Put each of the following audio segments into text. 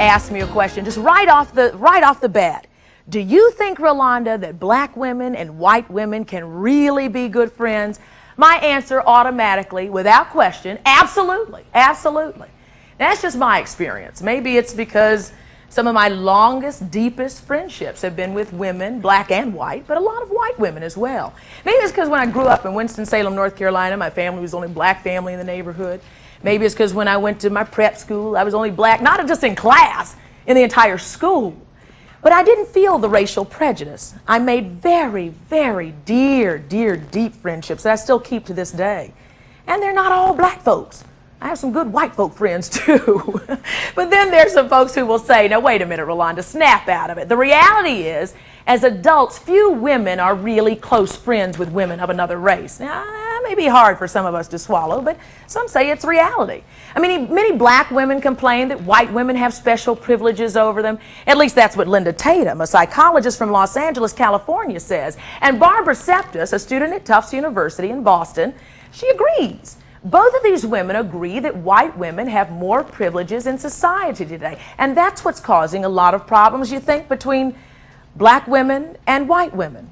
ask me a question, just right off the bat. Do you think, Rolonda, that black women and white women can really be good friends? My answer automatically, without question, absolutely, absolutely. That's just my experience. Maybe it's because some of my longest, deepest friendships have been with women, black and white, but a lot of white women as well. Maybe it's because when I grew up in Winston-Salem, North Carolina, my family was the only black family in the neighborhood. Maybe it's because when I went to my prep school, I was only black, not just in class, in the entire school. But I didn't feel the racial prejudice. I made very, very dear, deep friendships that I still keep to this day. And they're not all black folks. I have some good white folk friends too. But then there's some folks who will say, now wait a minute, Rolonda, snap out of it. The reality is, as adults, few women are really close friends with women of another race. Now, that may be hard for some of us to swallow, but some say it's reality. I mean, many black women complain that white women have special privileges over them. At least that's what Linda TATUM, a psychologist from Los Angeles, California, says. And Barbara CEPTUS, a student at Tufts University in Boston, she agrees. Both of these women agree that white women have more privileges in society today. And that's what's causing a lot of problems, you think, between black women and white women.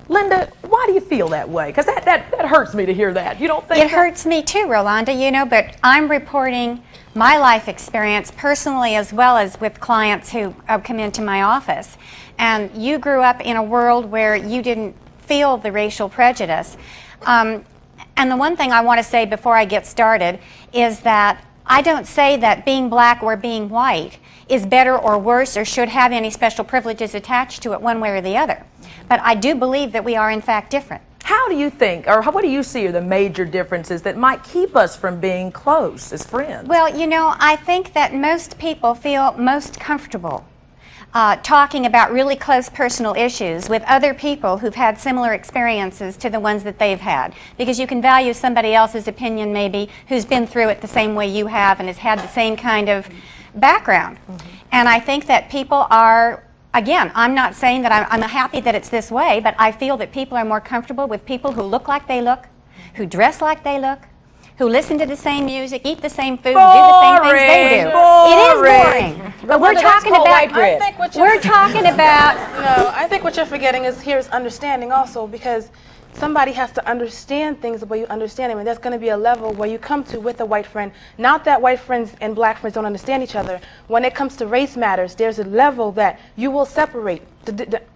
Linda, why do you feel that way? Because that hurts me to hear that. You don't think it hurts me too, Rolonda, you know, but I'm reporting my life experience personally as well as with clients who come into my office. And you grew up in a world where you didn't feel the racial prejudice. And the one thing I want to say before I get started is that I don't say that being black or being white is better or worse or should have any special privileges attached to it one way or the other. But I do believe that we are in fact different. How do you think, or what do you see are the major differences that might keep us from being close as friends? Well, you know, I think that most people feel most comfortable talking about really close personal issues with other people who've had similar experiences to the ones that they've had. Because you can value somebody else's opinion maybe who's been through it the same way you have and has had the same kind of background. And I think that people are, again, I'm not saying that I'm happy that it's this way, but I feel that people are more comfortable with people who look like they look, who dress like they look, who listen to the same music, eat the same food, do the same things they do. It is boring. But we're talking about, No, I think what you're forgetting is here's understanding also, because somebody has to understand things the way you understand them, and there's going to be a level where you come to with a white friend. Not that white friends and black friends don't understand each other. When it comes to race matters, there's a level that you will separate.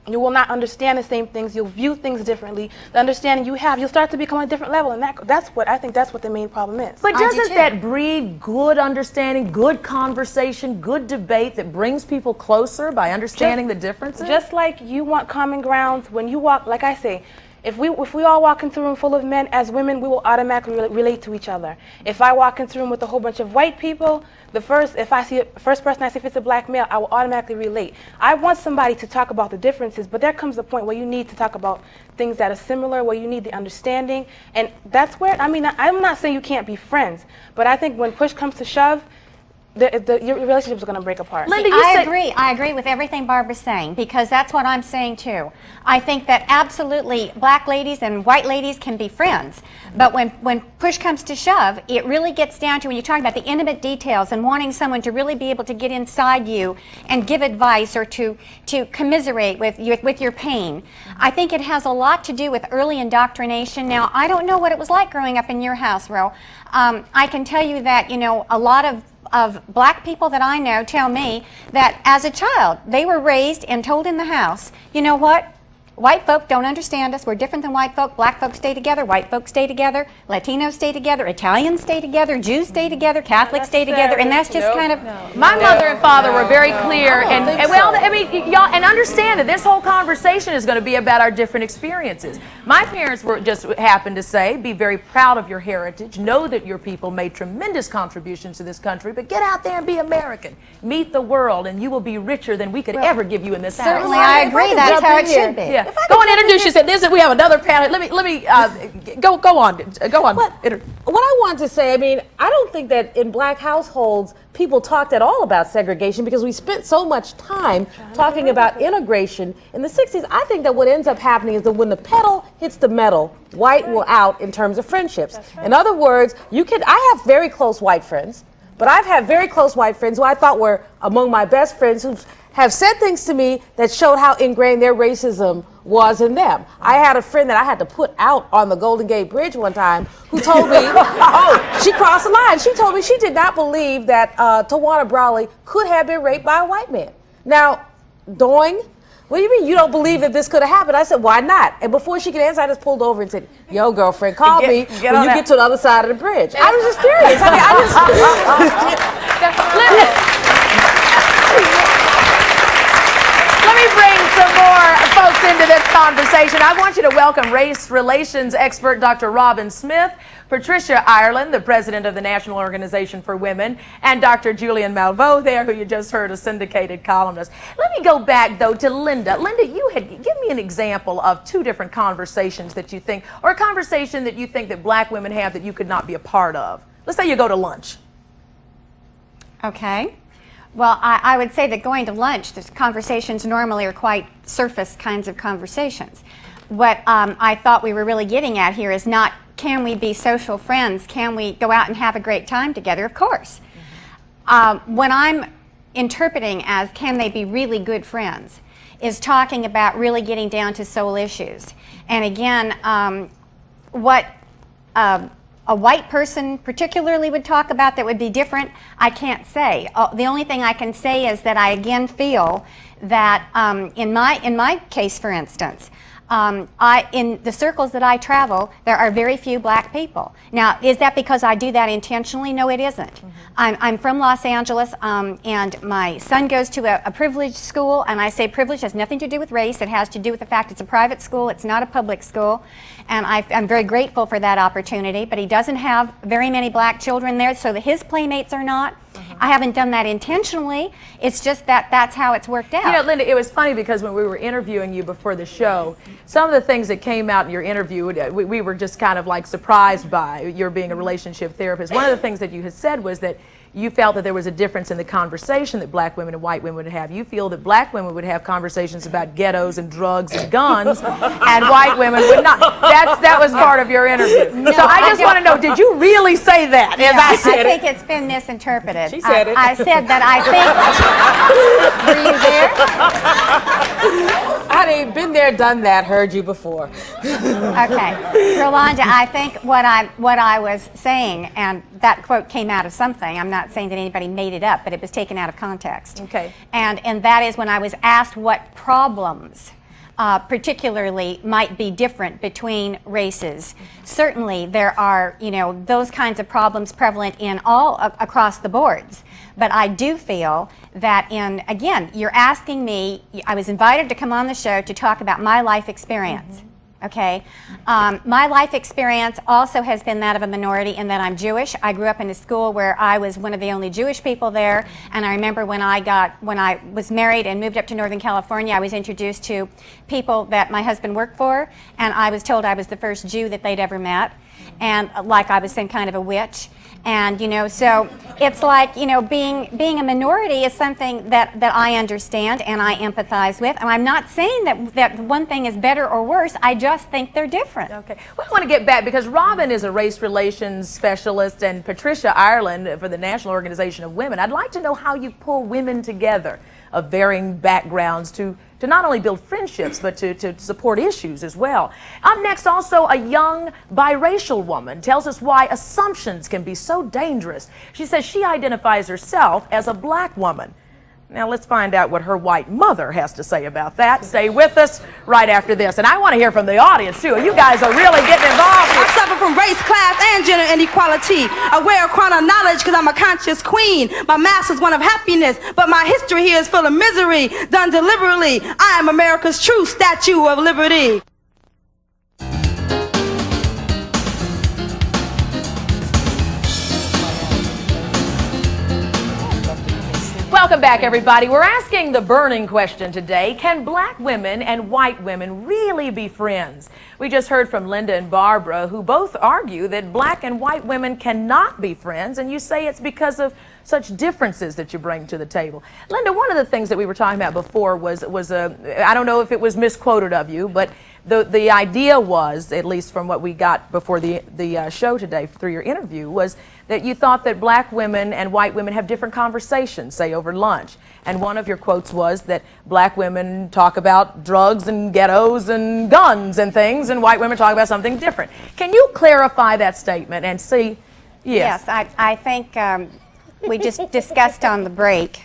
You will not understand the same things. You'll view things differently. The understanding you have, you'll start to become a different level, and that's what I think. That's what the main problem is. But doesn't that breed good understanding, good conversation, good debate that brings people closer by understanding the differences? Just like you want common grounds when you walk, like I say, if we all walk into a room full of men, as women, we will automatically relate to each other. If I walk into a room with a whole bunch of white people, if I see the first person I see if it's a black male, I will automatically relate. I want somebody to talk about the differences, but there comes a point where you need to talk about things that are similar, where you need the understanding, and that's where, I mean, I'm not saying you can't be friends, but I think when push comes to shove, your relationships are going to break apart. Linda, I agree with everything Barbara's saying, because that's what I'm saying too. I think that absolutely black ladies and white ladies can be friends, but when push comes to shove, it really gets down to when you're talking about the intimate details and wanting someone to really be able to get inside you and give advice or to commiserate with your pain. I think it has a lot to do with early indoctrination. Now, I don't know what it was like growing up in your house, Ro. I can tell you that, you know, a lot of black people that I know tell me that as a child, they were raised and told in the house, you know what? White folk don't understand us. We're different than white folk. Black folks stay together. White folks stay together. Latinos stay together. Italians stay together. Jews stay together. Catholics stay together. And that's just kind of... My mother and father were very clear. I mean, y'all, and understand that this whole conversation is going to be about our different experiences. My parents were just happened to say, be very proud of your heritage. Know that your people made tremendous contributions to this country, but get out there and be American. Meet the world, and you will be richer than we could ever give you in this house. Certainly, I agree. That's how it should be. Yeah. Go on, introduce yourself. We have another panel. Let me go on. What I want to say, I mean, I don't think that in black households people talked at all about segregation because we spent so much time talking about integration. In the 60s, I think that what ends up happening is that when the pedal hits the metal, white will out in terms of friendships. In other words, I have very close white friends, But I've had very close white friends who I thought were among my best friends who have said things to me that showed how ingrained their racism was in them. I had a friend that I had to put out on the Golden Gate Bridge one time who told me, oh, she crossed the line. She told me she did not believe that Tawana Brawley could have been raped by a white man. Now, Doing, what do you mean you don't believe that this could have happened? I said, why not? And before she could answer, I just pulled over and said, yo, girlfriend, call me when you get to the other side of the bridge. I was just curious. I mean, Let me bring some more folks into this conversation. I want you to welcome race relations expert Dr. Robin Smith, Patricia Ireland, the president of the National Organization for Women, and Dr. Julian Malveaux there, who you just heard, a syndicated columnist. Let me go back, though, to Linda. Linda, give me an example of two different conversations that you think, or a conversation that you think that black women have that you could not be a part of. Let's say you go to lunch. Okay. Well, I would say that going to lunch, the conversations normally are quite surface kinds of conversations. What I thought we were really getting at here is not, can we be social friends? Can we go out and have a great time together? Of course. When I'm interpreting as can they be really good friends is talking about really getting down to soul issues. And again, what a white person particularly would talk about that would be different, I can't say. The only thing I can say is that I again feel that in my case, for instance, in the circles that I travel, there are very few black people. Now, is that because I do that intentionally? No, it isn't. Mm-hmm. I'm from Los Angeles, and my son goes to a privileged school, and I say privilege has nothing to do with race. It has to do with the fact it's a private school, it's not a public school, and I'm very grateful for that opportunity, but he doesn't have very many black children there, so that his playmates are not. I haven't done that intentionally. It's just that that's how it's worked out. You know, Linda, it was funny because when we were interviewing you before the show, some of the things that came out in your interview, we were just kind of like surprised by your being a relationship therapist. One of the things that you had said was that you felt that there was a difference in the conversation that black women and white women would have. You feel that black women would have conversations about ghettos and drugs and guns, and white women would not. That was part of your interview. No, so I just want to know, did you really say that? No, I think it's been misinterpreted. She said it. I said that I think. Were you there? Honey, been there, done that, heard you before. Okay. Rolonda, I think what I was saying, and that quote came out of something. I'm not saying that anybody made it up, but it was taken out of context. Okay. And that is when I was asked what problems particularly might be different between races. Certainly there are, those kinds of problems prevalent in all across the boards. But I do feel that again, you're asking me, I was invited to come on the show to talk about my life experience. Okay, my life experience also has been that of a minority in that I'm Jewish. I grew up in a school where I was one of the only Jewish people there, and I remember when I was married and moved up to Northern California, I was introduced to people that my husband worked for, and I was told I was the first Jew that they'd ever met, and like I was some kind of a witch. And so it's like, being a minority is something that I understand and I empathize with. And I'm not saying that one thing is better or worse. I just think they're different. Okay. Well, I want to get back because Robin is a race relations specialist and Patricia Ireland for the National Organization of Women. I'd like to know how you pull women together of varying backgrounds to not only build friendships, but to support issues as well. Up next, also, a young biracial woman tells us why assumptions can be so dangerous. She says she identifies herself as a black woman. Now, let's find out what her white mother has to say about that. Stay with us right after this. And I want to hear from the audience, too. You guys are really getting involved here. I suffer from race, class, and gender inequality. I wear a crown of knowledge because I'm a conscious queen. My master's one of happiness, but my history here is full of misery, done deliberately. I am America's true Statue of Liberty. Welcome back, everybody. We're asking the burning question today. Can black women and white women really be friends? We just heard from Linda and Barbara, who both argue that black and white women cannot be friends, and you say it's because of such differences that you bring to the table. Linda, one of the things that we were talking about before was I don't know if it was misquoted of you, but the idea was, at least from what we got before the show today through your interview, was that you thought that black women and white women have different conversations, say over lunch. And one of your quotes was that black women talk about drugs and ghettos and guns and things, and white women talk about something different. Can you clarify that statement and see? Yes, I think we just discussed on the break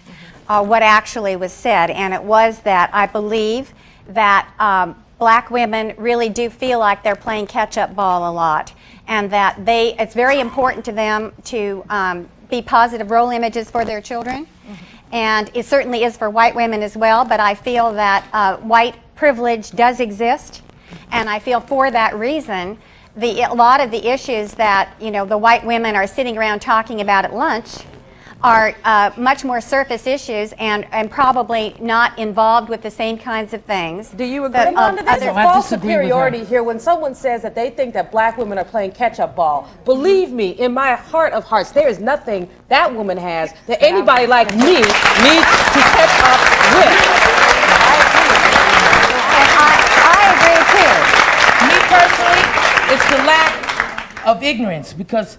what actually was said, and it was that I believe that black women really do feel like they're playing catch-up ball a lot, and that it's very important to them to be positive role images for their children. And it certainly is for white women as well, but I feel that white privilege does exist, and I feel for that reason a lot of the issues that the white women are sitting around talking about at lunch are much more surface issues and probably not involved with the same kinds of things. Do you agree? Rolonda, there's a false superiority here when someone says that they think that black women are playing catch-up ball. Believe me, in my heart of hearts, there is nothing that woman has that anybody like me needs to catch up with. I agree too. Me personally, it's the lack of ignorance, because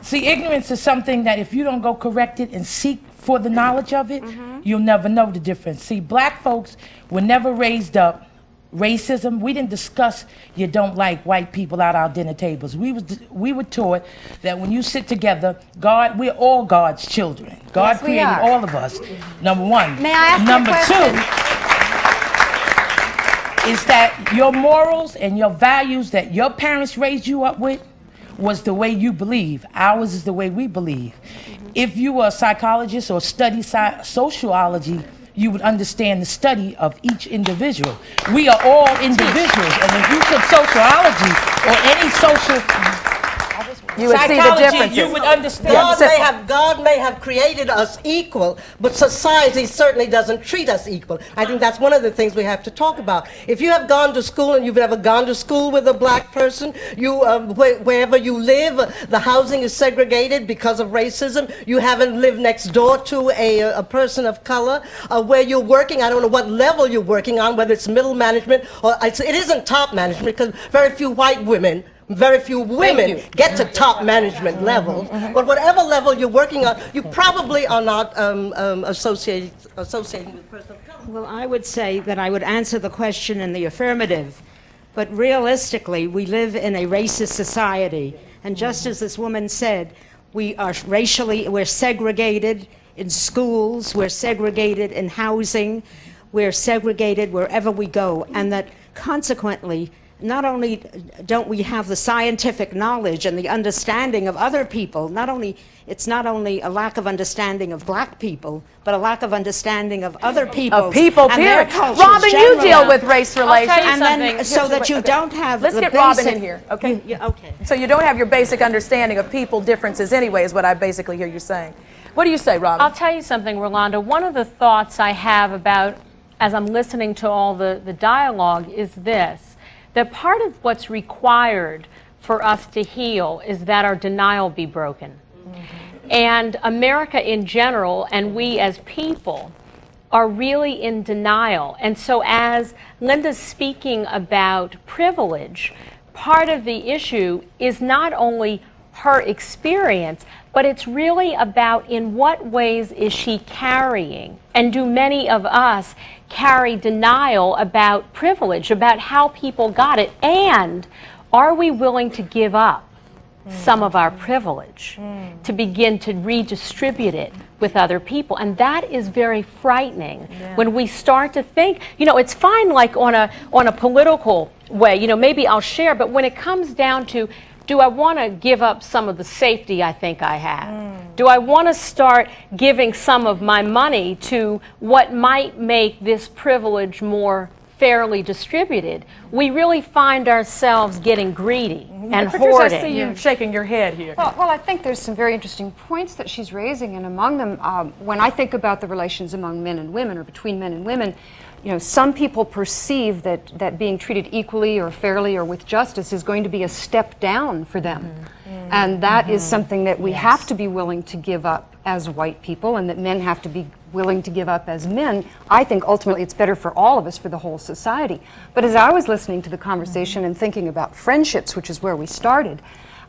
see, ignorance is something that if you don't go correct it and seek for the knowledge of it, you'll never know the difference. See, black folks were never raised up racism. We didn't discuss you don't like white people at our dinner tables. We were taught that when you sit together, we're all God's children. God Yes, we created are. all of us. Number one. May I ask you a Number question? two is that your morals and your values that your parents raised you up with was the way you believe. Ours is the way we believe. If you were a psychologist or study sociology, you would understand the study of each individual. We are all individuals, and if you took sociology or any social You would see the psychology, differences. you would understand. God may have created us equal, but society certainly doesn't treat us equal. I think that's one of the things we have to talk about. If you have gone to school and you've never gone to school with a black person, wherever you live, the housing is segregated because of racism. You haven't lived next door to a person of color. Where you're working, I don't know what level you're working on, whether it's middle management or it isn't top management, because very few women get to top management levels. But whatever level you're working on, you probably are not associating with person of color. Well, I would say that I would answer the question in the affirmative. But realistically, we live in a racist society. And just as this woman said, we're segregated in schools, we're segregated in housing, we're segregated wherever we go. And that consequently, not only don't we have the scientific knowledge and the understanding of other people, it's not only a lack of understanding of black people, but a lack of understanding of other people. Of people, and their period. cultures Robin, you generally. deal with race relations. And then, so that you don't have Let's the get basic, Robin in here, okay? Okay. So you don't have your basic understanding of people differences anyway, is what I basically hear you saying. What do you say, Robin? I'll tell you something, Rolonda. One of the thoughts I have about, as I'm listening to all the dialogue, is this, that part of what's required for us to heal is that our denial be broken. And America in general, and we as people, are really in denial. And so as Linda's speaking about privilege, part of the issue is not only her experience, but it's really about in what ways is she carrying, and do many of us carry denial about privilege, about how people got it, and are we willing to give up some of our privilege to begin to redistribute it with other people? And that is very frightening when we start to think, it's fine like on a political way, maybe I'll share, but when it comes down to, do I want to give up some of the safety I think I have? Do I want to start giving some of my money to what might make this privilege more fairly distributed? We really find ourselves getting greedy and Patricia, hoarding. I see you shaking your head here. Well, I think there's some very interesting points that she's raising, and among them, when I think about the relations among men and women, or between men and women, some people perceive that being treated equally or fairly or with justice is going to be a step down for them. And that is something that we have to be willing to give up as white people, and that men have to be willing to give up as men, I think ultimately it's better for all of us, for the whole society. But as I was listening to the conversation and thinking about friendships, which is where we started,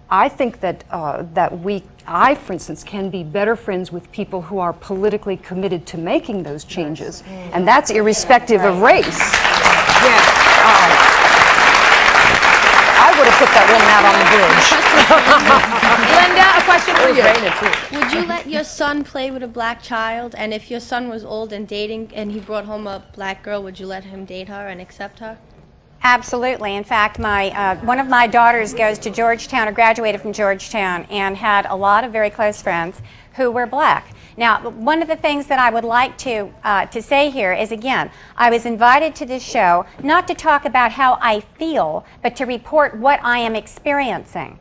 I think that I, for instance, can be better friends with people who are politically committed to making those changes, and that's irrespective of race. I would have put that woman out on the bridge. Linda, a question for you. Would you let your son play with a black child? And if your son was old and dating and he brought home a black girl, would you let him date her and accept her? Absolutely. In fact, one of my daughters goes to Georgetown, or graduated from Georgetown, and had a lot of very close friends who were black. Now, one of the things that I would like to say here is, again, I was invited to this show not to talk about how I feel, but to report what I am experiencing.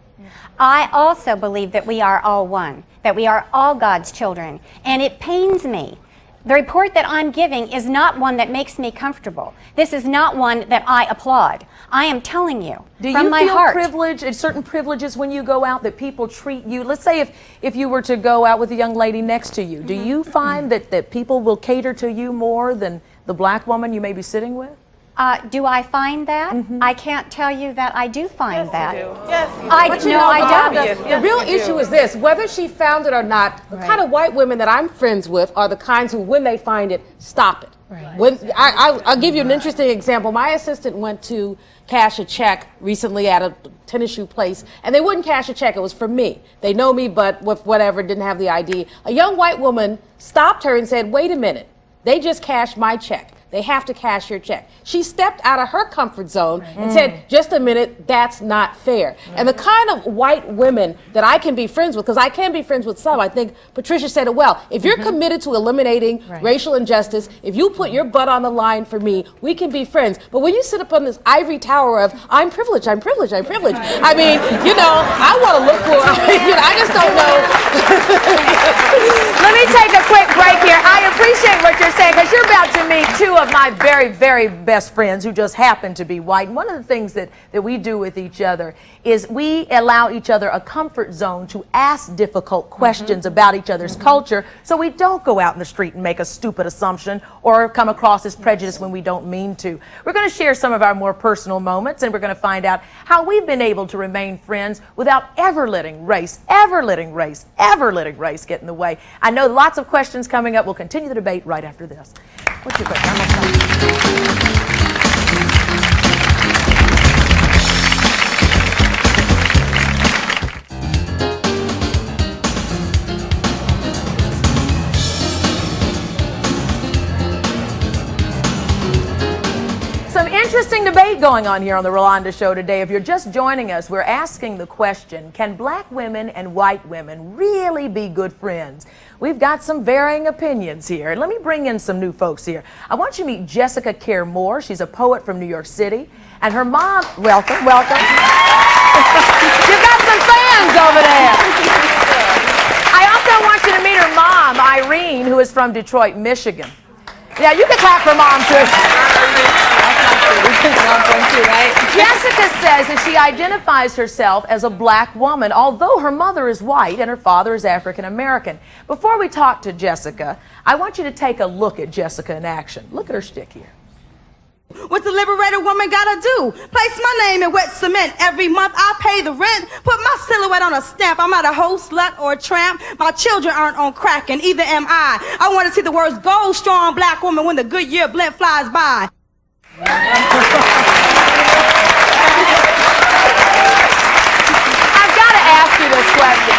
I also believe that we are all one, that we are all God's children, and it pains me. The report that I'm giving is not one that makes me comfortable. This is not one that I applaud. I am telling you from my heart. Do you feel privilege, certain privileges when you go out, that people treat you? Let's say if you were to go out with a young lady next to you, do you find that people will cater to you more than the black woman you may be sitting with? Do I find that? I can't tell you that I do find that. Yes, I don't. The real issue is this: whether she found it or not, the kind of white women that I'm friends with are the kinds who, when they find it, stop it. When I'll give you an interesting example. My assistant went to cash a check recently at a tennis shoe place, and they wouldn't cash a check. It was for me. They know me, but with whatever, didn't have the ID. A young white woman stopped her and said, "Wait a minute. They just cashed my check. They have to cash your check." She stepped out of her comfort zone and said, "Just a minute, that's not fair." And the kind of white women that I can be friends with, because I can be friends with some, I think Patricia said it well. If you're committed to eliminating racial injustice, if you put your butt on the line for me, we can be friends. But when you sit up on this ivory tower of, I'm privileged, I'm privileged, I'm privileged, I mean, I want to look for, I just don't know. Let me take a quick break here. I appreciate what you're saying, because you're about to meet two of my very, very best friends who just happen to be white. And one of the things that we do with each other is we allow each other a comfort zone to ask difficult questions about each other's culture, so we don't go out in the street and make a stupid assumption or come across as prejudiced when we don't mean to. We're going to share some of our more personal moments, and we're going to find out how we've been able to remain friends without ever letting race get in the way. I know lots of questions coming up. We'll continue the debate right after this. What's your question? Interesting debate going on here on the Rolonda Show today. If you're just joining us, we're asking the question, can black women and white women really be good friends? We've got some varying opinions here. And let me bring in some new folks here. I want you to meet Jessica Care Moore. She's a poet from New York City. And her mom, welcome. You've got some fans over there. I also want you to meet her mom, Irene, who is from Detroit, Michigan. Yeah, you can clap for mom, too. Jessica says that she identifies herself as a black woman, although her mother is white and her father is African American. Before we talk to Jessica, I want you to take a look at Jessica in action. Look at her stick here. What the liberated woman gotta do? Place my name in wet cement every month. I pay the rent. Put my silhouette on a stamp. I'm not a hoe, slut, or a tramp. My children aren't on crack, and either am I. I want to see the words gold strong black woman when the good year blimp flies by. I've got to ask you this question.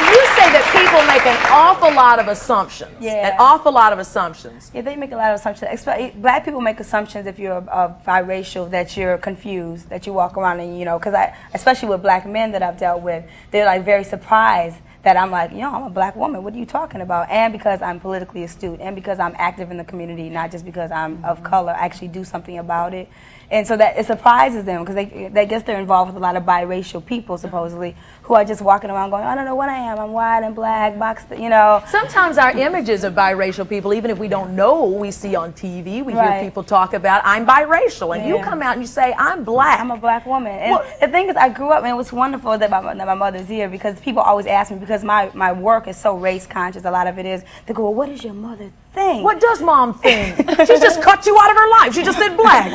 You say that people make an awful lot of assumptions. Yeah. An awful lot of assumptions. Yeah, they make a lot of assumptions. Black people make assumptions if you're biracial, that you're confused, that you walk around and, because especially with black men that I've dealt with, they're like very surprised that I'm like, I'm a black woman. What are you talking about? And because I'm politically astute, and because I'm active in the community, not just because I'm of color, I actually do something about it. And so that it surprises them, because they guess they're involved with a lot of biracial people, supposedly, who are just walking around going, I don't know what I am. I'm white and black, boxed, Sometimes our images of biracial people, even if we don't know, we see on TV, we hear people talk about, I'm biracial. And you come out and you say, I'm black. I'm a black woman. And the thing is, I grew up, and it was wonderful that my mother's here, because people always ask me, because my work is so race conscious, a lot of it is, they go, well, what does your mother think? What does mom think? She just cut you out of her life. She just said black.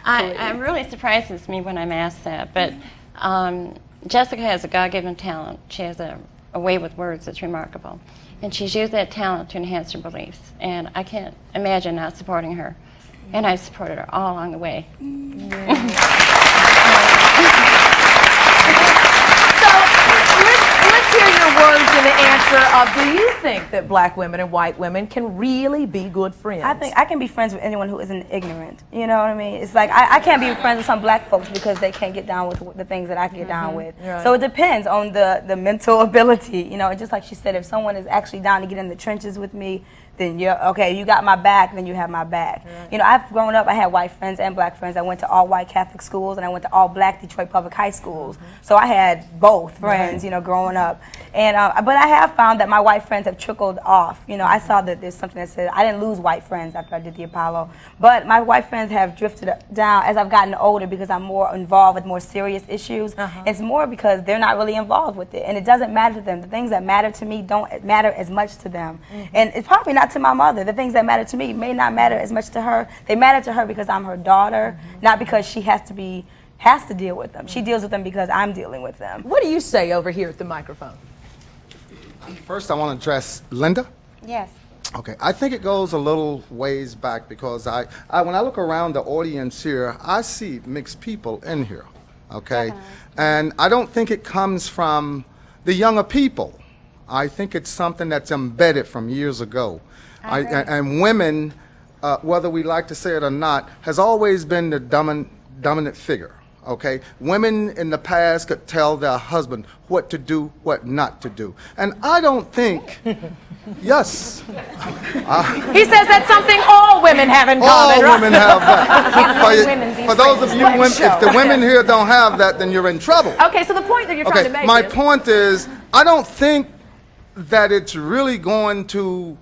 I'm really surprises me when I'm asked that, but Jessica has a God-given talent. She has a way with words that's remarkable, and she's used that talent to enhance her beliefs, and I can't imagine not supporting her, and I've supported her all along the way. Let's hear your words in the answer of, do you think that black women and white women can really be good friends? I think I can be friends with anyone who isn't ignorant. You know what I mean? It's like I can't be friends with some black folks because they can't get down with the things that I can get down with. Right. So it depends on the mental ability. You know, just like she said, if someone is actually down to get in the trenches with me, then you're okay. You got my back, then you have my back. Right. You know, I've grown up. I had white friends and black friends. I went to all white Catholic schools, and I went to all black Detroit public high schools. So I had both friends. You know, growing up, and but I have found that my white friends have trickled off. You know, I saw that there's something that said I didn't lose white friends after I did the Apollo, but my white friends have drifted down as I've gotten older because I'm more involved with more serious issues. It's more because they're not really involved with it, and it doesn't matter to them. The things that matter to me don't matter as much to them, and it's probably not to my mother. The things that matter to me may not matter as much to her. They matter to her because I'm her daughter, not because she has to deal with them. She deals with them because I'm dealing with them. What do you say over here at the microphone? First, I want to address Linda. Yes. Okay, I think it goes a little ways back because when I look around the audience here, I see mixed people in here, okay? And I don't think it comes from the younger people. I think it's something that's embedded from years ago. And women, whether we like to say it or not, has always been the dominant figure. Okay, women in the past could tell their husband what to do, what not to do, and I don't think. Yes. He says that's something all women have in common. All women have that. For those of you women, if the women here don't have that, then you're in trouble. Okay, so the point that you're trying to make. My point is, I don't think that it's really going to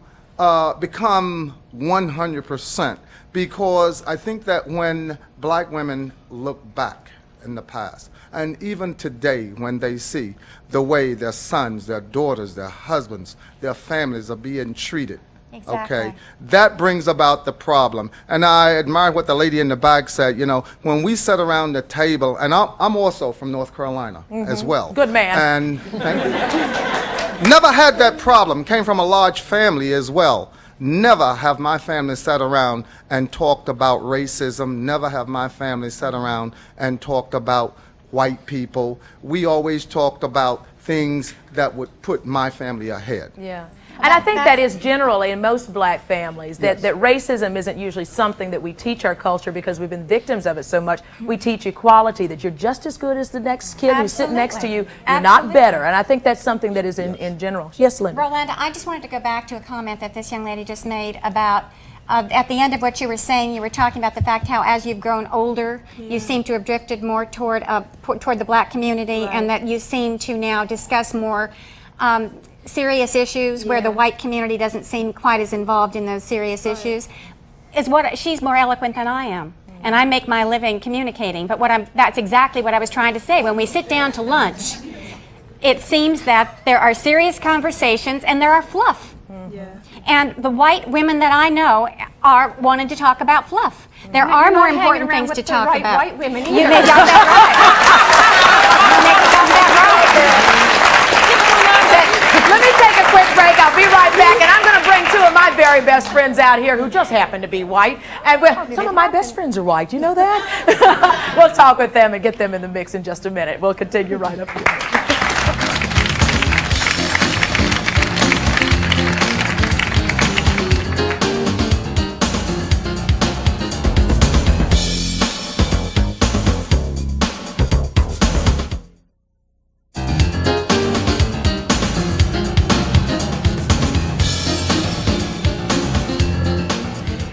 become 100%, because I think that when black women look back in the past, and even today when they see the way their sons, their daughters, their husbands, their families are being treated, okay, that brings about the problem. And I admire what the lady in the back said. You know, when we sat around the table, and I'm also from North Carolina as well. Good man. And thank you. Never had that problem. Came from a large family as well. Never have my family sat around and talked about racism. Never have my family sat around and talked about white people. We always talked about things that would put my family ahead. Yeah. And I think that is generally in most black families, that racism isn't usually something that we teach our culture because we've been victims of it so much. We teach equality, that you're just as good as the next kid who's sitting next to you. You're not better. And I think that's something that is in general. Yes, Linda. Rolonda, I just wanted to go back to a comment that this young lady just made about at the end of what you were saying, you were talking about the fact how as you've grown older, you seem to have drifted more toward the black community, and that you seem to now discuss more serious issues where the white community doesn't seem quite as involved in those serious issues. She's more eloquent than I am, and I make my living communicating. But that's exactly what I was trying to say. When we sit down to lunch, it seems that there are serious conversations and there are fluff. And the white women that I know are wanting to talk about fluff. There are more important things to talk about. White women either. You may got that right. You may got that right. Let me take a quick break. I'll be right back, and I'm going to bring two of my very best friends out here who just happen to be white. And some of my best friends are white. You know that? We'll talk with them and get them in the mix in just a minute. We'll continue right up here.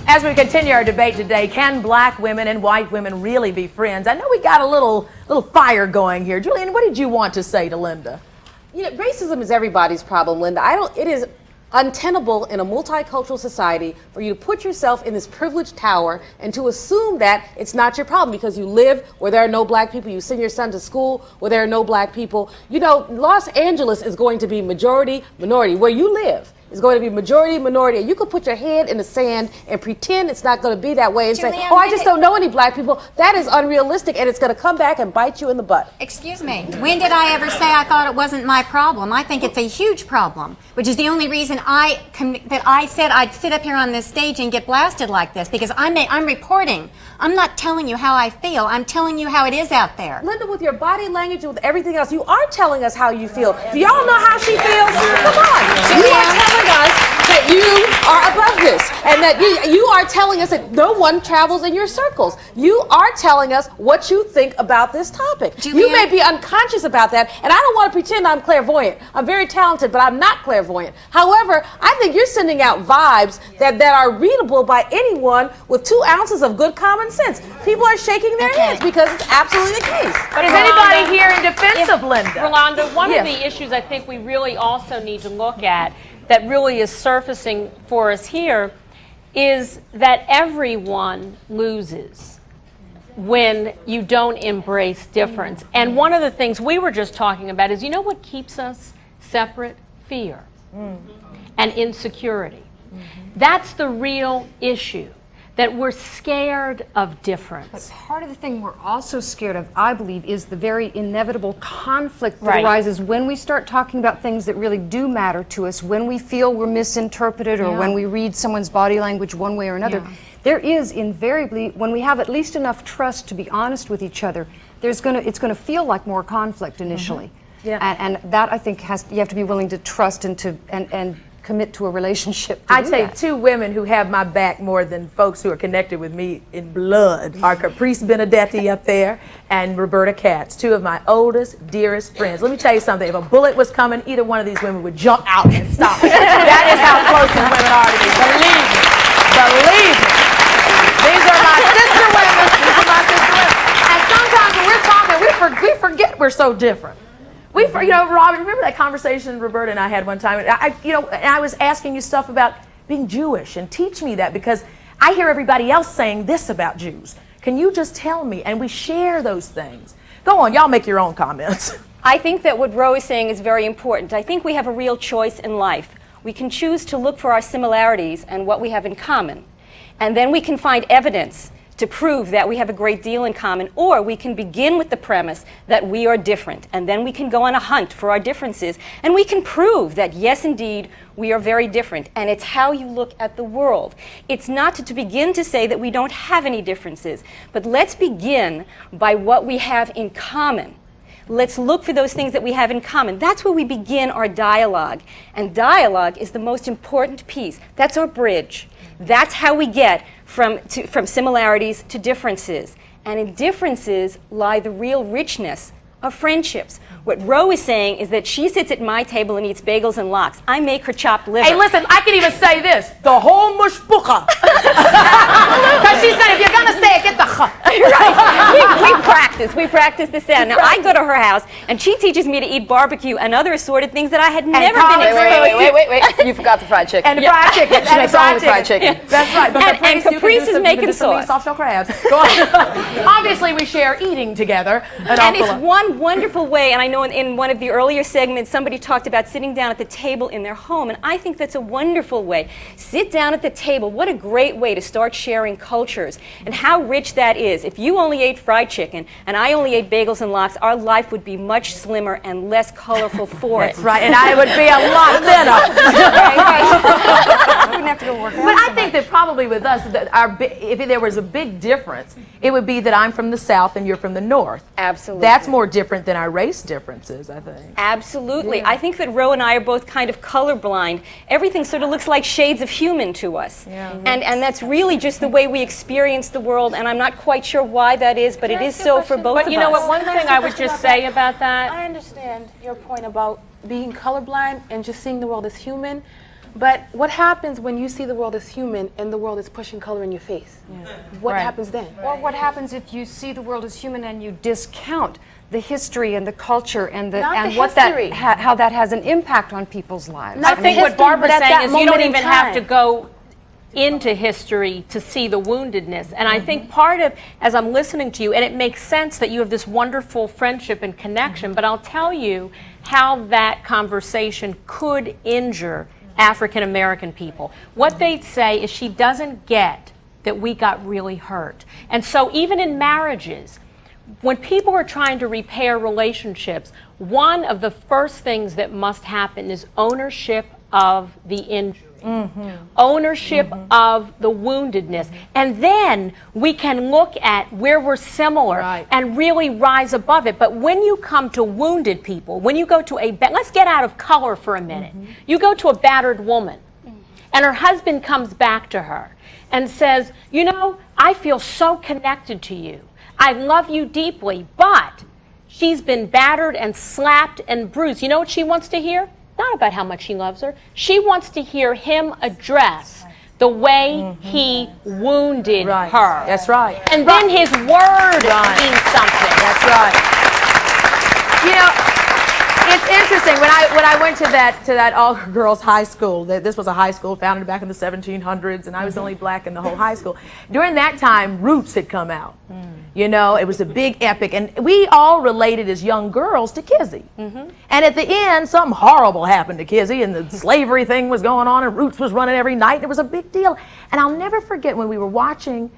As we continue our debate today, can black women and white women really be friends? I know we got a little fire going here. Julian, what did you want to say to Linda? You know, racism is everybody's problem, Linda. It is untenable in a multicultural society for you to put yourself in this privileged tower and to assume that it's not your problem because you live where there are no black people, you send your son to school where there are no black people. You know, Los Angeles is going to be majority, minority. Where you live is going to be majority, minority. And you can put your head in the sand and pretend it's not going to be that way and say, Julianne, oh, I just don't know any black people. That is unrealistic, and it's going to come back and bite you in the butt. Excuse me. When did I ever say I thought it wasn't my problem? I think it's a huge problem, which is the only reason that I said I'd sit up here on this stage and get blasted like this, because I'm reporting. I'm not telling you how I feel. I'm telling you how it is out there. Linda, with your body language and with everything else, you are telling us how you feel. Do y'all know how she feels? Come on. You are telling us that you are above this, and that you are telling us that no one travels in your circles. You are telling us what you think about this topic. You may be unconscious about that, and I don't want to pretend I'm clairvoyant. I'm very talented, but I'm not clairvoyant. However, I think you're sending out vibes that are readable by anyone with 2 ounces of good common sense. People are shaking their heads because it's absolutely the case. But is anybody here in defense of Linda? Rolonda, one of the issues I think we really also need to look at that really is surfacing for us here is that everyone loses when you don't embrace difference. And one of the things we were just talking about is, you know what keeps us separate? Fear and insecurity. That's the real issue, that we're scared of difference. But part of the thing we're also scared of, I believe, is the very inevitable conflict that arises when we start talking about things that really do matter to us, when we feel we're misinterpreted or when we read someone's body language one way or another. There is invariably, when we have at least enough trust to be honest with each other, it's going to feel like more conflict initially. And that, I think, you have to be willing to trust and commit to a relationship. I tell you, 2 women who have my back more than folks who are connected with me in blood are Caprice Benedetti up there and Roberta Katz, 2 of my oldest, dearest friends. Let me tell you something. If a bullet was coming, either one of these women would jump out and stop it. That is how close these women are to me. Believe me. Believe me. These are my sister women. These are my sister women. And sometimes when we're talking, we forget we're so different. Robin, remember that conversation Roberta and I had one time? I was asking you stuff about being Jewish, and teach me that, because I hear everybody else saying this about Jews. Can you just tell me? And we share those things. Go on, y'all make your own comments. I think that what Ro is saying is very important. I think we have a real choice in life. We can choose to look for our similarities and what we have in common. And then we can find evidence to prove that we have a great deal in common, or we can begin with the premise that we are different, and then we can go on a hunt for our differences, and we can prove that yes, indeed, we are very different. And it's how you look at the world. It's not to begin to say that we don't have any differences, but let's begin by what we have in common. Let's look for those things that we have in common. That's where we begin our dialogue. And dialogue is the most important piece. That's our bridge. That's how we get from similarities to differences. And in differences lie the real richness of friendships. What Ro is saying is that she sits at my table and eats bagels and lox. I make her chopped liver. Hey, listen, I can even say this, the whole mushbucha. Because she said, if you're going to say it, get the ch. Right. We practice the sound. Now, I go to her house, and she teaches me to eat barbecue and other assorted things that I had never been exposed to. Wait. You forgot the fried chicken. And the fried chicken. She makes only fried chicken. That's right. But and Caprice is making sauce. Soft shell crabs. Go on. Obviously, we share eating together. And it's one wonderful way, and I know in one of the earlier segments, somebody talked about sitting down at the table in their home, and I think that's a wonderful way. Sit down at the table. What a great way to start sharing cultures, and how rich that is. If you only ate fried chicken, and I only ate bagels and lox, our life would be much slimmer and less colorful for it. That's right, and I would be a lot thinner. Wouldn't have to go work out. But I think that probably with us, if there was a big difference, it would be that I'm from the South and you're from the North. Absolutely. That's more different than our race differences, I think. Absolutely. Yeah. I think that Ro and I are both kind of colorblind. Everything sort of looks like shades of human to us. Yeah. And that's really just the way we experience the world, and I'm not quite sure why that is, but it is so for both of us. But you know what, one thing I would just say about that? I understand your point about being colorblind and just seeing the world as human. But what happens when you see the world as human and the world is pushing color in your face? Yeah. What happens then? Or what happens if you see the world as human and you discount the history and the culture and how that has an impact on people's lives? I think what Barbara's saying is you don't even have to go into history to see the woundedness. And I think part of, as I'm listening to you, and it makes sense that you have this wonderful friendship and connection, but I'll tell you how that conversation could injure African American people. What they'd say is she doesn't get that we got really hurt. And so even in marriages, when people are trying to repair relationships, one of the first things that must happen is ownership of the injury. Ownership of the woundedness. And then we can look at where we're similar and really rise above it. But when you come to wounded people, when you go to let's get out of color for a minute. You go to a battered woman and her husband comes back to her and says, you know, I feel so connected to you. I love you deeply, but she's been battered and slapped and bruised. You know what she wants to hear? Not about how much he loves her. She wants to hear him address the way he wounded her. That's right. And then his word means something. That's right. You know, it's interesting. When I went to that all-girls high school, this was a high school founded back in the 1700s, and I was the only black in the whole high school. During that time, Roots had come out. You know, it was a big epic, and we all related as young girls to Kizzy. And at the end, something horrible happened to Kizzy, and the slavery thing was going on, and Roots was running every night, and it was a big deal. And I'll never forget when we were watching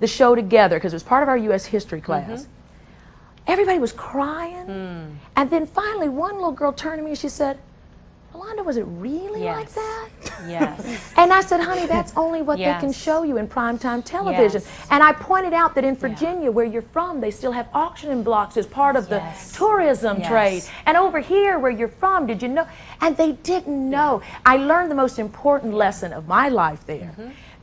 the show together, because it was part of our U.S. history class. Everybody was crying, and then finally one little girl turned to me and she said, Rolonda, was it really like that? Yes. And I said, honey, that's only what they can show you in primetime television. And I pointed out that in Virginia, where you're from, they still have auctioning blocks as part of the tourism trade. And over here, where you're from, did you know? And they didn't know. I learned the most important lesson of my life there,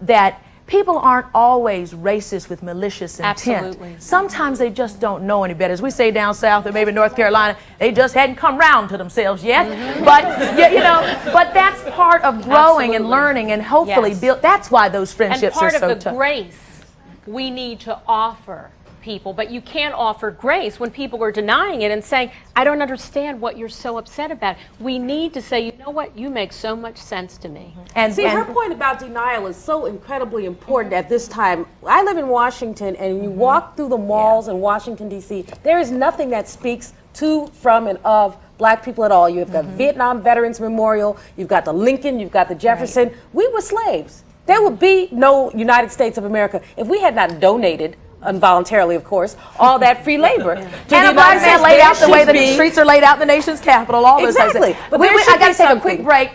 that people aren't always racist with malicious intent. Absolutely. Sometimes they just don't know any better. As we say down south, or maybe North Carolina, they just hadn't come round to themselves yet. But you know, but that's part of growing and learning, and hopefully build. That's why those friendships are so tough. And part of the grace we need to offer people, but you can't offer grace when people are denying it and saying, I don't understand what you're so upset about. We need to say, you know what, you make so much sense to me. And see, her point about denial is so incredibly important at this time. I live in Washington, and you walk through the malls in Washington, D.C., there is nothing that speaks to, from, and of black people at all. You've got Vietnam Veterans Memorial, you've got the Lincoln, you've got the Jefferson. We were slaves. There would be no United States of America if we had not donated, involuntarily, of course, all that free labor. And a black man laid out the way that the streets are laid out in the nation's capital, all those things. But I got to take a quick break.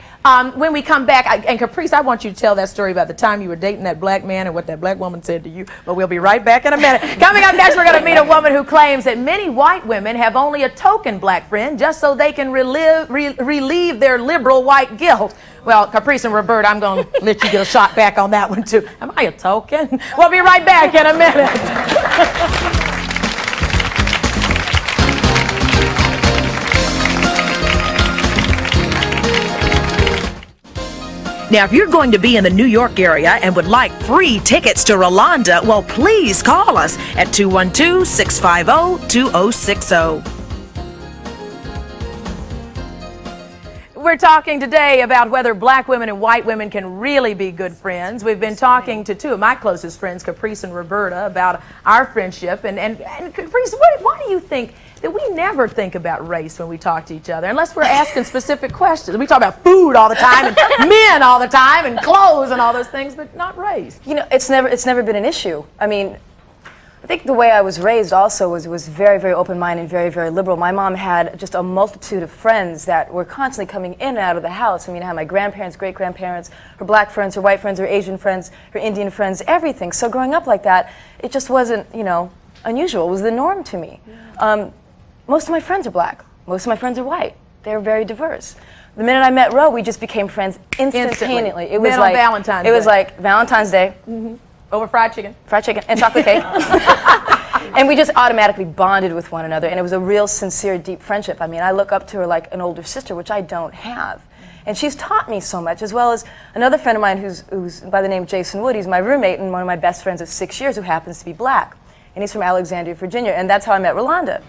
When we come back, and Caprice, I want you to tell that story about the time you were dating that black man and what that black woman said to you, but we'll be right back in a minute. Coming up next, we're going to meet a woman who claims that many white women have only a token black friend just so they can relieve their liberal white guilt. Well, Caprice and Roberta, I'm going to let you get a shot back on that one, too. Am I a token? We'll be right back in a minute. Now, if you're going to be in the New York area and would like free tickets to Rolonda, well, please call us at 212-650-2060. We're talking today about whether black women and white women can really be good friends. We've been talking to two of my closest friends, Caprice and Roberta, about our friendship. And Caprice, why do you think that we never think about race when we talk to each other, unless we're asking specific questions? We talk about food all the time, and men all the time, and clothes and all those things, but not race. You know, it's never been an issue. I mean, I think the way I was raised also was very, very open-minded and very, very liberal. My mom had just a multitude of friends that were constantly coming in and out of the house. I mean, I had my grandparents, great-grandparents, her black friends, her white friends, her Asian friends, her Indian friends, everything. So growing up like that, it just wasn't, you know, unusual. It was the norm to me. Most of my friends are black. Most of my friends are white. They're very diverse. The minute I met Ro, we just became friends instantaneously. It was like Valentine's Day. It was like Valentine's Day. Over fried chicken. Fried chicken and chocolate cake. And we just automatically bonded with one another, and it was a real sincere, deep friendship. I mean, I look up to her like an older sister, which I don't have. And she's taught me so much, as well as another friend of mine who's by the name of Jason Wood. He's my roommate and one of my best friends of 6 years, who happens to be black. And he's from Alexandria, Virginia, and that's how I met Rolonda.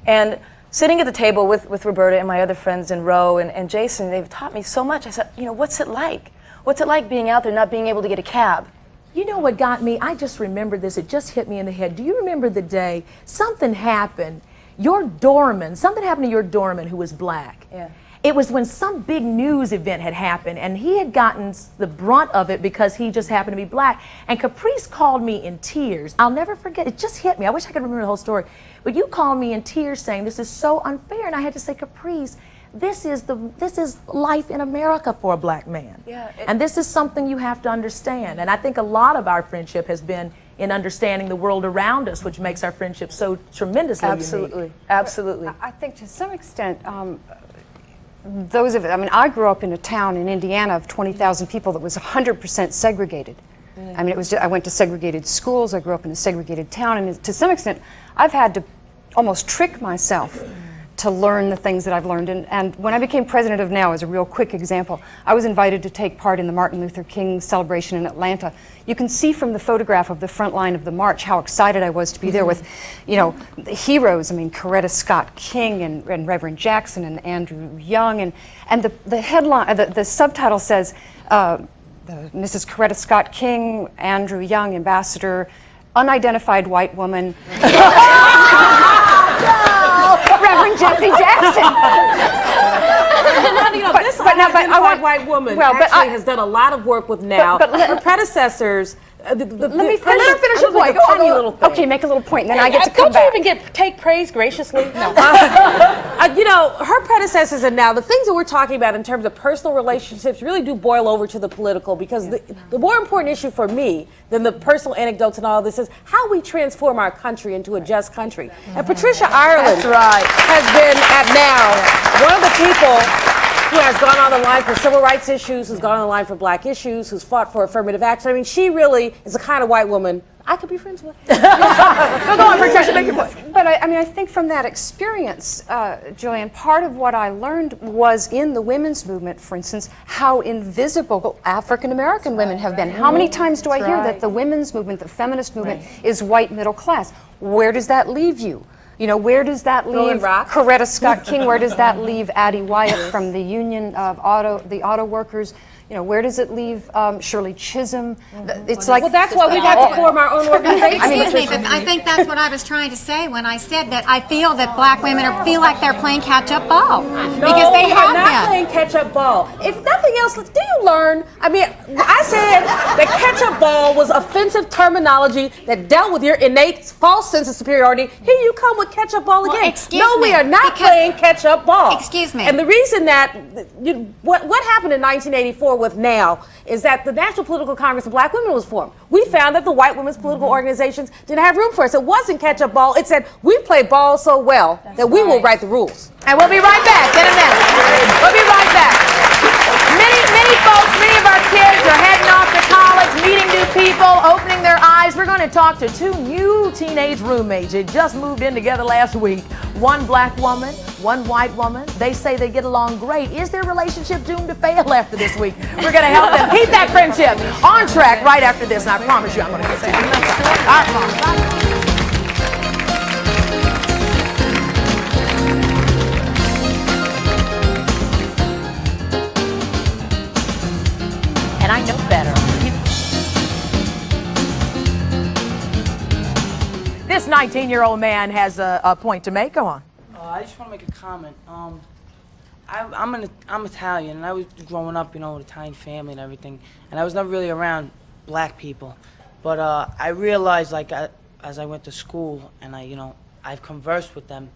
And sitting at the table with Roberta and my other friends and Ro and Jason, they've taught me so much. I said, you know, what's it like? What's it like being out there not being able to get a cab? You know what got me? I just remembered this. It just hit me in the head. Do you remember the day something happened? Something happened to your doorman who was black. Yeah. it was when some big news event had happened and he had gotten the brunt of it because he just happened to be black. And Caprice called me in tears. I'll never forget, it just hit me. I wish I could remember the whole story. But you called me in tears saying, this is so unfair. And I had to say, Caprice, this is life in America for a black man. Yeah, and this is something you have to understand. And I think a lot of our friendship has been in understanding the world around us, which makes our friendship so tremendously unique. Absolutely. I think to some extent, those of it, I mean, I grew up in a town in Indiana of 20,000 people that was 100% segregated. I mean, I went to segregated schools, I grew up in a segregated town, and to some extent, I've had to almost trick myself to learn the things that I've learned. And when I became president of NOW, as a real quick example, I was invited to take part in the Martin Luther King celebration in Atlanta. You can see from the photograph of the front line of the march how excited I was to be there with, you know, the heroes. I mean, Coretta Scott King and Reverend Jackson and Andrew Young. And the headline, the subtitle says, Mrs. Coretta Scott King, Andrew Young, Ambassador, Unidentified White Woman. Reverend Jesse Jackson. This unidentified white woman actually has done a lot of work with NOW. Her predecessors. Let me finish your point. Okay, make a little point, and then I get to come back. Don't you even take praise graciously? No. You know, her predecessors and NOW, the things that we're talking about in terms of personal relationships really do boil over to the political, because the more important issue for me than the personal anecdotes and all this is how we transform our country into a just country. And Patricia Ireland has been at NOW one of the people who has gone on the line for civil rights issues, who's gone on the line for black issues, who's fought for affirmative action. I mean, she really is the kind of white woman I could be friends with. Go on, Patricia, make your point. But I mean, I think from that experience, Julianne, part of what I learned was in the women's movement, for instance, how invisible African American women have been. How many times do I hear that the women's movement, the feminist movement, is white middle class? Where does that leave you? You know, where does that leave Coretta Scott King? Where does that leave Addie Wyatt from the Union of the Auto Workers? You know, where does it leave Shirley Chisholm? It's like, well, that's why we got to form our own organization. Excuse me, but I think that's what I was trying to say when I said that I feel that black women feel like they're playing catch-up ball. Because they have not been. Playing catch-up ball. If nothing else, do you learn? I mean, I said that catch-up ball was offensive terminology that dealt with your innate false sense of superiority. Here you come with catch-up ball again. Well, excuse me, we are not playing catch-up ball. Excuse me. And the reason that, what happened in 1984 with NOW is that the National Political Congress of Black Women was formed. We found that the white women's political organizations didn't have room for us. It wasn't catch-up ball. It said, we play ball so well that we will write the rules. And we'll be right back in a minute. We'll be right back. Many folks, many of our kids are heading off to college, meeting new people, opening their eyes. We're going to talk to two new teenage roommates. They just moved in together last week. One black woman, one white woman. They say they get along great. Is their relationship doomed to fail after this week? We're going to help them keep that friendship on track right after this. And I promise you I'm going to get that. All right, Mom. Bye. And I know better. This 19-year-old man has a point to make. Go on. I just want to make a comment. I'm Italian, and I was growing up, you know, with an Italian family and everything, and I was never really around black people. But I realized, like, as I went to school and I've conversed with them,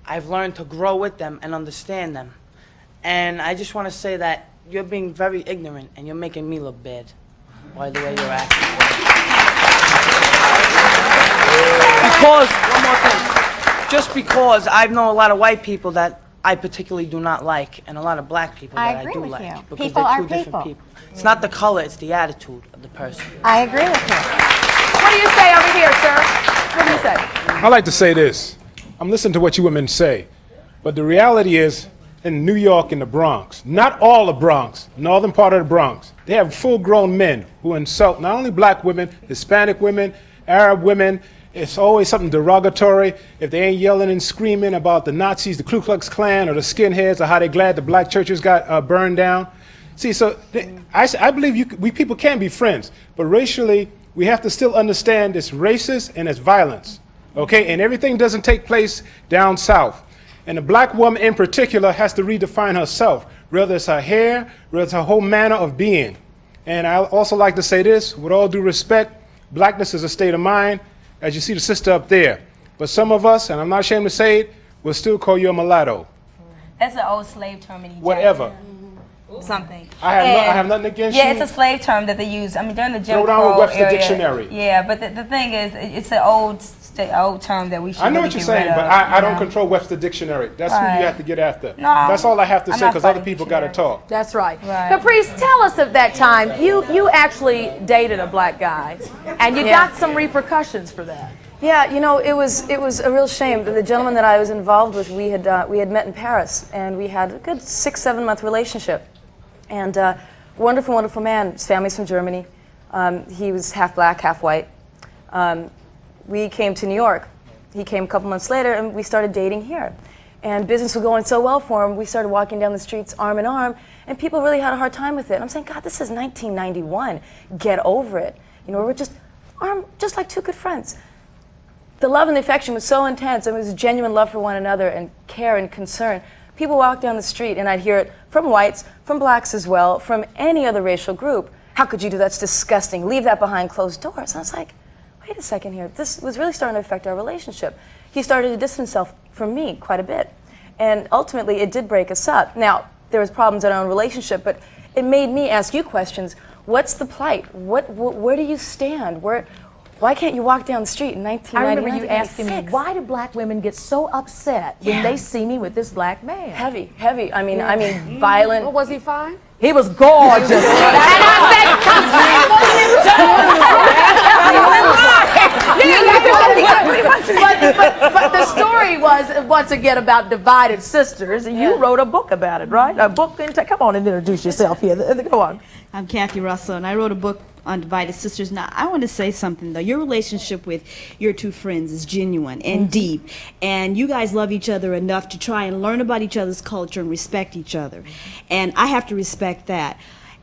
I've learned to grow with them and understand them. And I just want to say that you're being very ignorant, and you're making me look bad by the way you're acting. Because, one more thing, just because I've known a lot of white people that I particularly do not like, and a lot of black people that I do like. I agree with you. Because People they're are two different people. people. It's not the color, it's the attitude of the person. I agree with you. What do you say over here, sir? What do you say? I like to say this. I'm listening to what you women say, but the reality is, in New York and the Bronx, not all the Bronx, northern part of the Bronx, they have full-grown men who insult not only black women, Hispanic women, Arab women. It's always something derogatory. If they ain't yelling and screaming about the Nazis, the Ku Klux Klan, or the skinheads, or how they're glad the black churches got burned down. See, so I believe we people can be friends, but racially, we have to still understand it's racist and it's violence, okay? And everything doesn't take place down south. And the black woman in particular has to redefine herself, whether it's her hair, whether it's her whole manner of being. And I also like to say this, with all due respect, blackness is a state of mind, as you see the sister up there. But some of us, and I'm not ashamed to say it, will still call you a mulatto. That's an old slave term in Egypt. Whatever. Something. I have nothing against yeah, you. it's a slave term that they use. I mean, during the Jim Throw down Crow with Webster area. Dictionary. Yeah, but the thing is, it's an old term that we should I know really what you're get saying, rid of, but I you don't know? control Webster Dictionary. That's who Right. you have to get after. No, That's all I have to I'm say not because other fighting people got to talk. That's right. Caprice, tell us of that time. You actually dated a black guy, and you got some repercussions for that. Yeah, you know, it was a real shame. The gentleman that I was involved with, we had met in Paris, and we had a good 6-7 month relationship. And wonderful, wonderful man. His family's from Germany. He was half black, half white. We came to New York. He came a couple months later, and we started dating here. And business was going so well for him, we started walking down the streets arm in arm, and people really had a hard time with it. And I'm saying, God, this is 1991. Get over it. You know, we're just like two good friends. The love and the affection was so intense, and it was a genuine love for one another and care and concern. People walk down the street, and I'd hear it from whites, from blacks as well, from any other racial group. How could you do that? That's disgusting. Leave that behind closed doors. And I was like, wait a second here. This was really starting to affect our relationship. He started to distance himself from me quite a bit. And ultimately, it did break us up. Now, there was problems in our own relationship, but it made me ask you questions. What's the plight? Where do you stand? Why can't you walk down the street in 1990? I remember you asking me, why do black women get so upset when they see me with this black man? Heavy. I mean, violent. Well, was he fine? He was gorgeous. And but the story was, once again, about divided sisters. And you wrote a book about it, right? A book. Come on and introduce yourself here. Go on. I'm Kathy Russell, and I wrote a book on divided sisters. Now, I want to say something, though. Your relationship with your two friends is genuine and deep, and you guys love each other enough to try and learn about each other's culture and respect each other. And I have to respect that.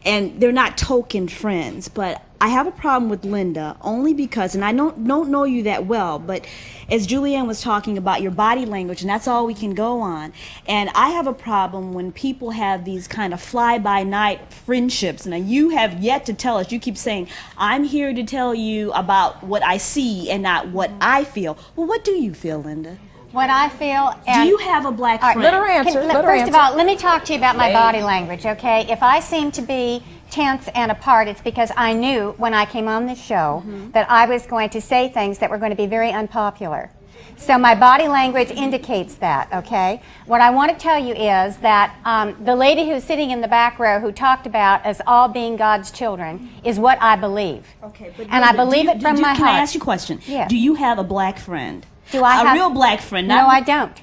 And they're not token friends, but I have a problem with Linda only because, and I don't know you that well, but as Julianne was talking about your body language, and that's all we can go on. And I have a problem when people have these kind of fly-by-night friendships. Now, you have yet to tell us. You keep saying, I'm here to tell you about what I see and not what I feel. Well, what do you feel, Linda? What I feel. Do you have a black friend? Let her answer. First of all, let me talk to you about my body language, okay? If I seem to be tense and apart, it's because I knew when I came on this show that I was going to say things that were going to be very unpopular. So my body language indicates that, okay? What I want to tell you is that the lady who's sitting in the back row who talked about us all being God's children is what I believe. Okay, but and I believe it from my heart. Can I ask you a question? Yes. Do you have a black friend? Do I have a real black friend? No, I don't.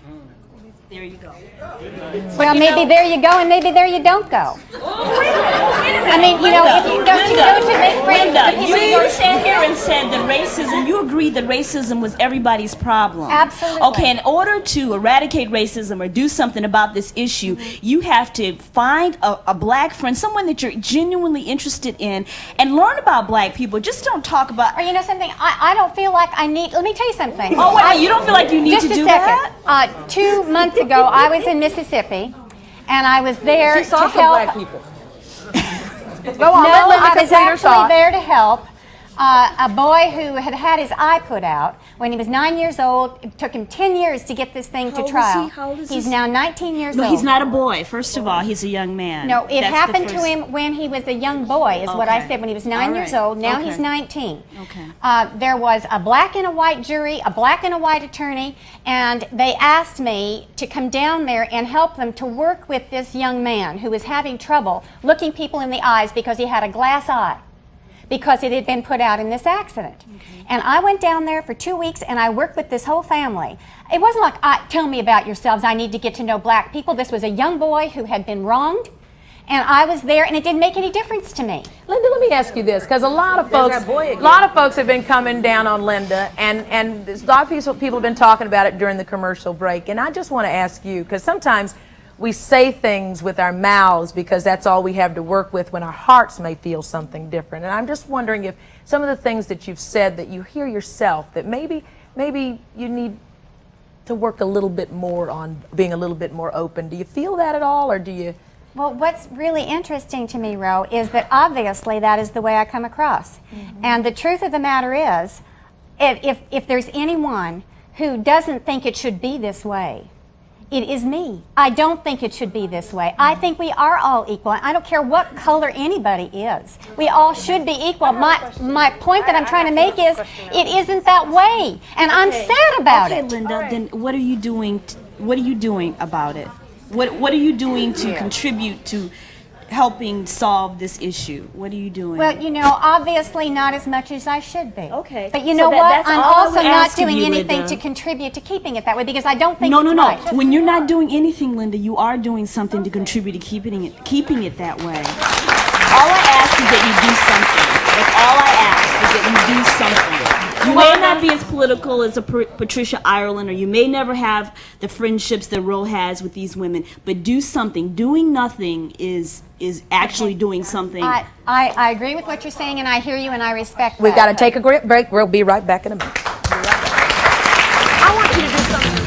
There you go. Well, maybe there you go, and maybe there you don't go. I mean, you know, if you go to make friends with people, You sat here and said that racism, you agreed that racism was everybody's problem. Absolutely. Okay, in order to eradicate racism or do something about this issue, you have to find a black friend, someone that you're genuinely interested in, and learn about black people. Just don't talk about... Or you know something, I don't feel like I need... Let me tell you something. Oh, wait, you don't feel like you need to do that? Just a second. 2 months ago, I was in Mississippi, and I was there She saw to some help... black people. Go on, No, let Linda I was complete her actually thought. there to help a boy who had had his eye put out when he was 9 years old. It took him 10 years to get this thing to trial. How old is He's this? now 19 years No, old. he's not a boy. First of all, he's a young man. No, it That's the happened to first- him when he was a young boy, is what I Okay. said, when he was 9 All years right. old. Now Okay. he's 19. Okay. There was a black and a white jury, a black and a white attorney, and they asked me to come down there and help them to work with this young man who was having trouble looking people in the eyes because he had a glass eye, because it had been put out in this accident. And I went down there for 2 weeks and I worked with this whole family. It wasn't like, tell me about yourselves, I need to get to know black people. This was a young boy who had been wronged, and I was there, and it didn't make any difference to me. Linda, let me ask you this, because a lot of There's folks, that boy again. have been coming down on Linda, and a lot of people have been talking about it during the commercial break. And I just want to ask you, because sometimes we say things with our mouths because that's all we have to work with when our hearts may feel something different. And I'm just wondering if some of the things that you've said that you hear yourself, that maybe you need to work a little bit more on being a little bit more open. Do you feel that at all, or do you? Well, what's really interesting to me, Ro, is that obviously that is the way I come across. And the truth of the matter is, if there's anyone who doesn't think it should be this way, it is me. I don't think it should be this way. I think we are all equal. I don't care what color anybody is. We all should be equal. My point that I'm trying to make is it isn't that way, and I'm sad about it. Okay, Linda, then what are you doing? What are you doing about it? What are you doing to contribute to helping solve this issue? What are you doing? Well, you know, obviously not as much as I should be. Okay. But you So know what? that's I'm all I also would not ask of doing you, anything Linda. to contribute to keeping it that way because I don't think No. right. When you're not doing anything, Linda, you are doing something to contribute to keeping it that way. All I ask is that you do something. That's all I ask is that you do something. You may not be as political as a Patricia Ireland, or you may never have the friendships that Ro has with these women, but do something. Doing nothing is actually doing something. I agree with what you're saying, and I hear you, and I respect that. We've got to take a break. We'll be right back in a minute. I want you to do something.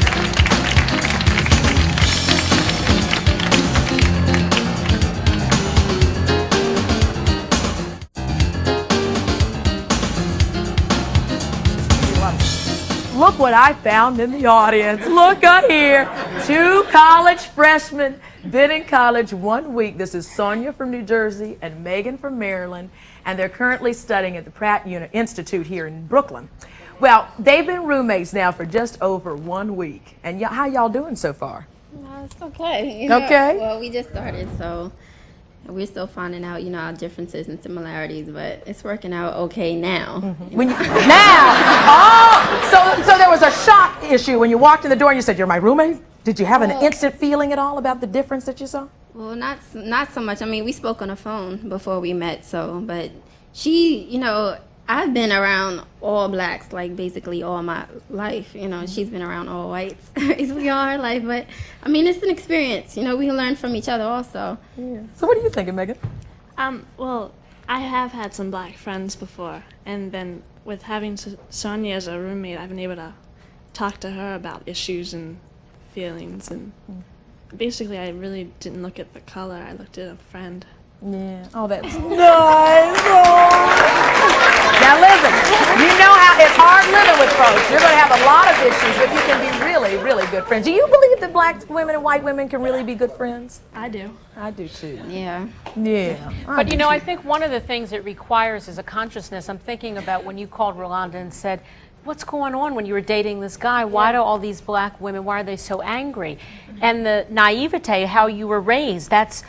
Look what I found in the audience. Look up here. 2 college freshmen been in college 1 week. This is Sonia from New Jersey and Megan from Maryland, and they're currently studying at the Pratt Institute here in Brooklyn. Well, they've been roommates now for just over 1 week. And how y'all doing so far? It's okay. Okay. Well, we just started, so we're still finding out, our differences and similarities, but it's working out okay now. So there was a shock issue when you walked in the door and you said, "You're my roommate." Did you have an instant feeling at all about the difference that you saw? Well, not so much. I mean, we spoke on the phone before we met, but she, I've been around all blacks, like basically all my life. She's been around all whites basically all her life. But I mean, it's an experience. We can learn from each other also. Yeah. So what are you thinking, Megan? Well, I have had some black friends before, and then with having Sonia as a roommate, I've been able to talk to her about issues and feelings, and basically I really didn't look at the color, I looked at a friend. Yeah. Oh, that's nice. Now listen, you know how it's hard living with folks. You're going to have a lot of issues, but you can be really, really good friends. Do you believe that black women and white women can really be good friends? I do. I do too. Yeah. Yeah. But I think one of the things it requires is a consciousness. I'm thinking about when you called Rolonda and said, what's going on when you were dating this guy? Why do all these black women, why are they so angry? And the naivete, how you were raised, that's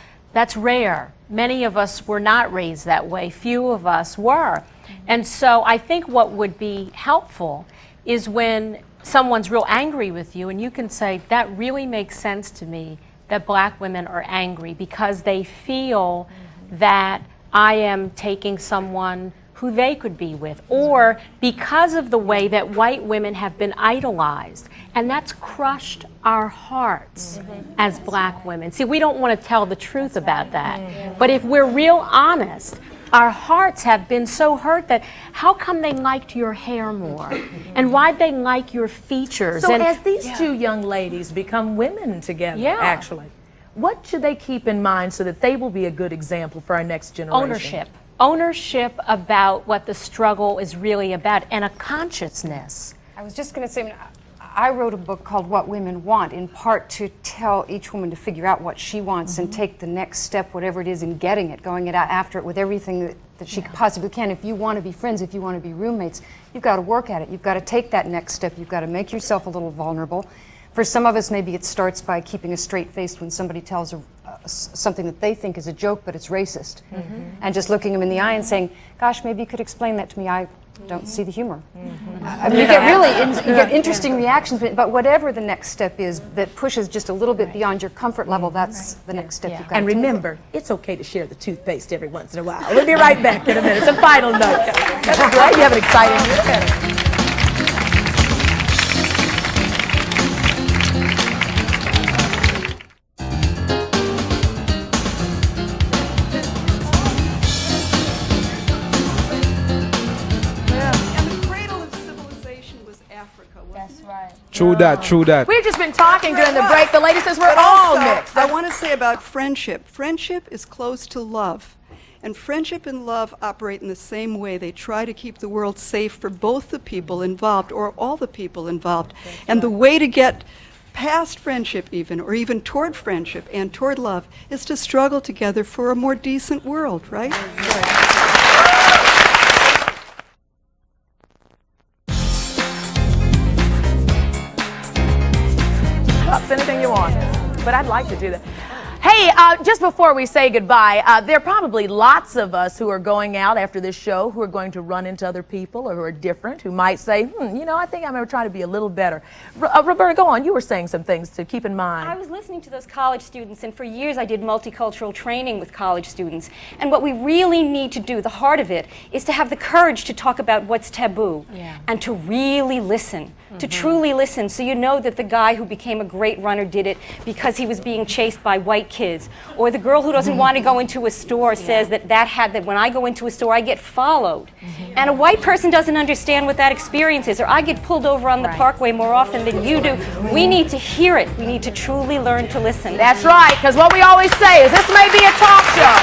rare. Many of us were not raised that way. Few of us were. And so I think what would be helpful is when someone's real angry with you and you can say, that really makes sense to me that black women are angry because they feel that I am taking someone who they could be with, or because of the way that white women have been idolized. And that's crushed our hearts as black women. See, we don't want to tell the truth about that. But if we're real honest, our hearts have been so hurt that how come they liked your hair more? And why'd they like your features? So and as these 2 young ladies become women together, actually, what should they keep in mind so that they will be a good example for our next generation? Ownership about what the struggle is really about, and a consciousness. I was just going to say, I wrote a book called What Women Want, in part to tell each woman to figure out what she wants and take the next step, whatever it is, in getting it, going it out after it with everything that she possibly can. If you want to be friends, if you want to be roommates, you've got to work at it. You've got to take that next step. You've got to make yourself a little vulnerable. For some of us, maybe it starts by keeping a straight face when somebody tells something that they think is a joke, but it's racist. And just looking them in the eye and saying, gosh, maybe you could explain that to me. I don't see the humor. I mean, you get interesting reactions, but whatever the next step is that pushes just a little bit beyond your comfort level, that's the next step you've got And to take. remember, it's okay to share the toothpaste every once in a while. We'll be right back in a minute. Some final notes. That's great. You have an exciting minute. True that, true that. We've just been talking during the break. The lady says we're But all also, mixed. I want to say about friendship. Friendship is close to love. And friendship and love operate in the same way. They try to keep the world safe for both the people involved or all the people involved. And the way to get past friendship even, or even toward friendship and toward love, is to struggle together for a more decent world, right? Cups, anything you want. But I'd like to do that. Hey, just before we say goodbye, there are probably lots of us who are going out after this show who are going to run into other people or who are different, who might say, you know, I think I'm going to try to be a little better. Roberta, go on. You were saying some things to keep in mind. I was listening to those college students, and for years I did multicultural training with college students. And what we really need to do, the heart of it, is to have the courage to talk about what's taboo and to really listen, to truly listen, so you know that the guy who became a great runner did it because he was being chased by white kids, or the girl who doesn't want to go into a store says that when I go into a store I get followed, and a white person doesn't understand what that experience is, or I get pulled over on the parkway more often than you do. We need to hear it. We need to truly learn to listen. That's right, because what we always say is this may be a talk show,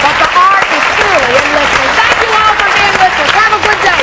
but the art is truly in listening. Thank you all for being with us. Have a good day.